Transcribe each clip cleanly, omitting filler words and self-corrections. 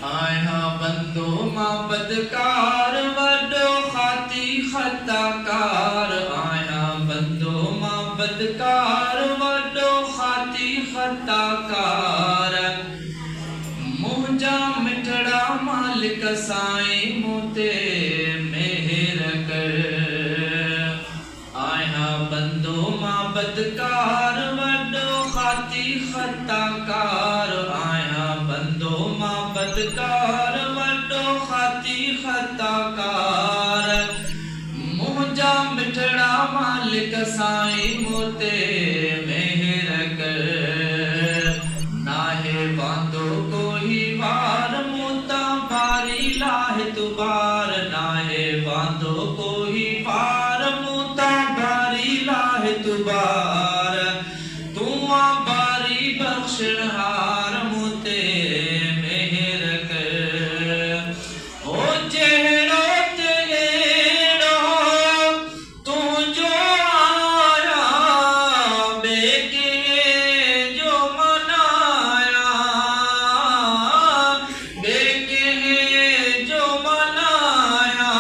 आया बंदो मां बदकार वडो खाती खताकार आया बंदो मां बदकार वडो खाती खताकार मुंहिंजा मिठड़ा मालिक साईं मूंते मेहर कर आया बंदो मां बदकार वडो खाती खताकार आया बंदो मां बदकार वडो खाती खताकार मुंहिंजा मिठड़ा मालिक साईं मूंते मेहर कर नाहे वांदो कोई वार मूंता बारी लाहे तुबार नाहे वांदो कोई वार मूंता बारी लाहे तुबार तू बारी बख्शनहार मूंते मेहर कर ओ जहिड़ो तेड़ो तू जो आया बेके जो मनाया बेके जो मनाया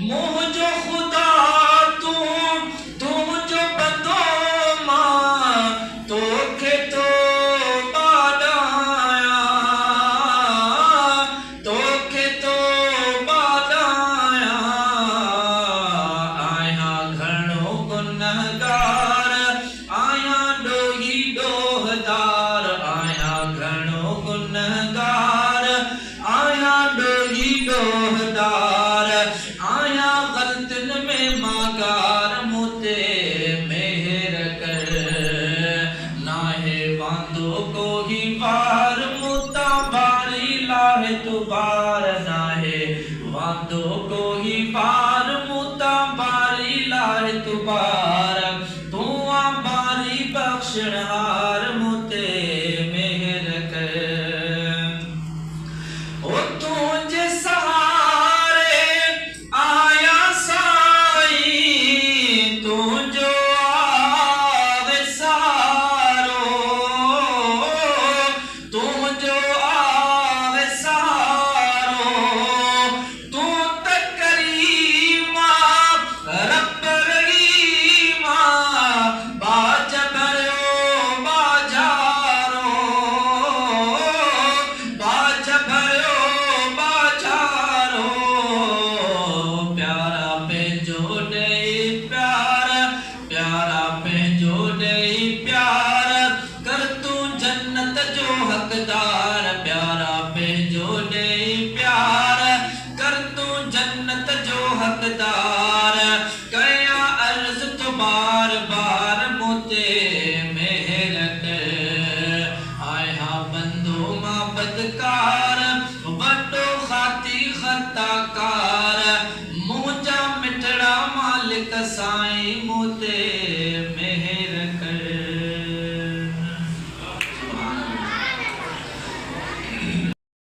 मुझो खुदा तू जो बंदो मां तोखे तो बादाया तोखे तो बादाया आया घणो गुनहगार आया डोही डोहदार आया घणो गुनहगार आया डोही डोहदार आया गलतन में मागार मूंते मेहर कर नाहे वांदो कोई वार मूंता बारी लाहे तुबार नाहे वांदो कोई वार मूंता बारी लाहे तुबार तू बारी बख्शनहार मूंते मेहर कर ओ तुझे सहारे आया साईं तू जो आवे सारो तू जो आवे सारो तू तकरीमा रब रहीमा बाज भरियो बाजारो बाज भरियो बाजारो प्यारा पंहिंजो ॾेई प्यार प्यारा पंहिंजो ॾेई प्यार कर तू जन्नत जो हक़दार प्यारा पंहिंजो ॾेई प्यार कर तू जन्नत जो हक़दार कया अर्ज़ तो बार बार मूंते मेहर कर आया बंदो मां बदकार वडो खाती खताकार। '